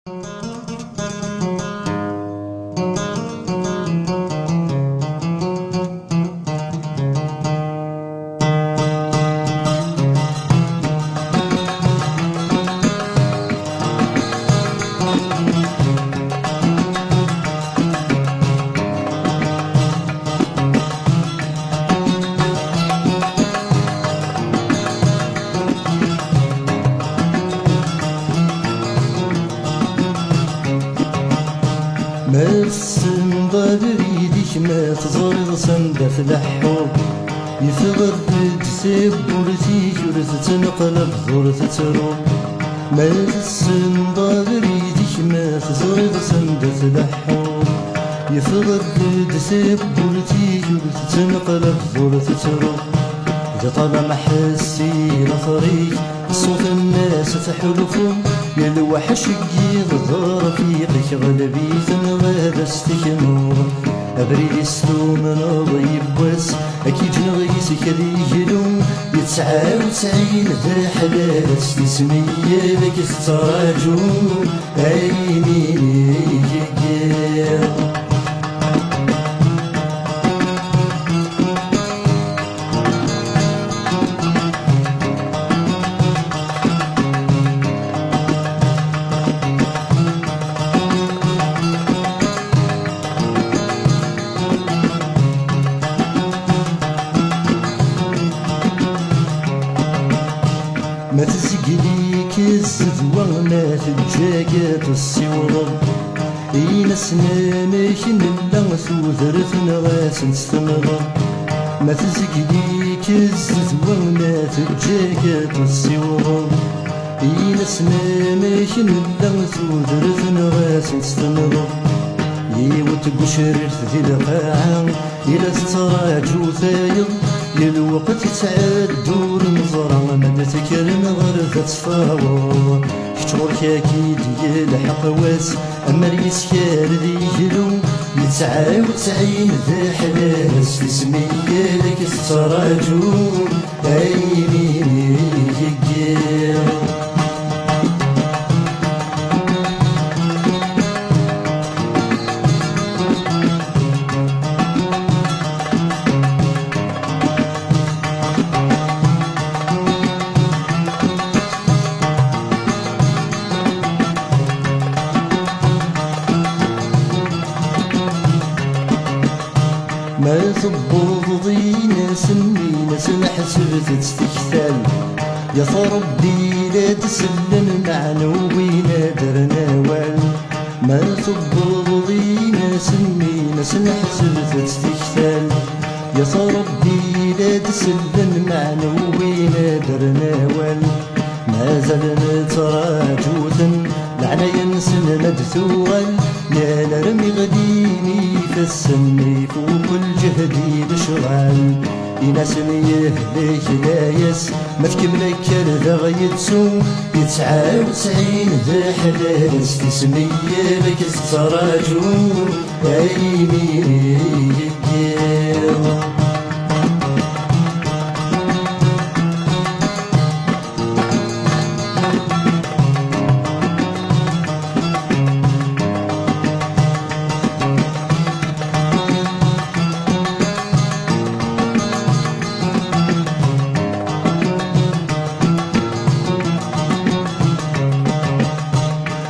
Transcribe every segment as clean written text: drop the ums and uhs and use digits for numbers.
ما السنضا بريدك ما تزرد سندا في الحب يفغرد سيب ورثي جرث تنقلب ضرث تروب ما السنضا بريدك ما تزرد سندا في الحب يفغرد سيب ورثي جرث تنقلب ضرث تروب إذا طال محسي لطريق صوت الناس تحلفهم يا الوحش يغدر رفيقك غلبي ثنغاد استكنور أبريد السلوم نضيب بس أكيد نغيسك ذي جلوم يتسعى وتسعين ذا حلال استسمية لك استراجون أيني يجير ما تزقليك الزدوى ما تجاقات السيورب إين سنانك نلا ثوذرت نغاس نستمرب ما تزقليك الزدوى ما تجاقات السيورب إين سنانك نلا ثوذرت نغاس نستمرب وتقشرت ذي القاعة إلا تتراجو ثايض الوقت تعدو المزرعة ما تكرم غير تتفاوض كتورك أكيد يلحق واس أما اليسكار ذي جلو يتسعى وتسعين ذا حلاس في سمية لك تتراجو أيمين يجير ما تبوض ناس ناس نحسب تستكثال يا ربي لا تسلم معنا وبينا درنا وال ما تبوض ناس ناس نحسب تستكثال يا ربي لا تسلم معنا وبينا درنا وال ما زلنا تراجوثا لعنا ينسن مدثوغل لا نرمي غديني فالسمي فوق الجهدي بشغال يناس يهلك لا يس ما تكملك ذا غيتسو يتسعى وتسعين ذا حلال استسمية لك التراجون أيمين يجير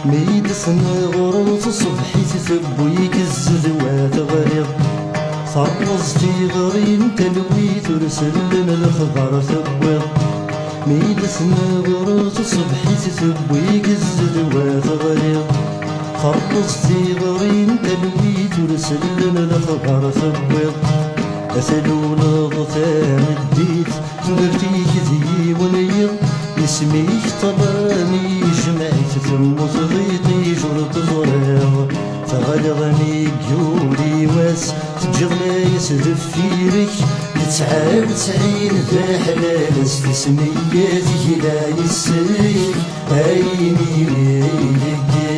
ميد سنغرط صبحي تثبويك الزذوات غريض فرزتي غرين تلوي ترسلن الخضر ثبوض ميد سنغرط صبحي تثبويك الزذوات غريض فرزتي غرين تلوي ترسلن الخضر ثبوض أثلو لغتان الديت تدرتيك ذي ونيض اسميك طباني جمعت ثم تغيطي جرد ضريغ تغلغني جوري واس تجغلي يسدفيرك يتسعى وتسعين ذا حلال استسمياتك لا يسيك أيني يجي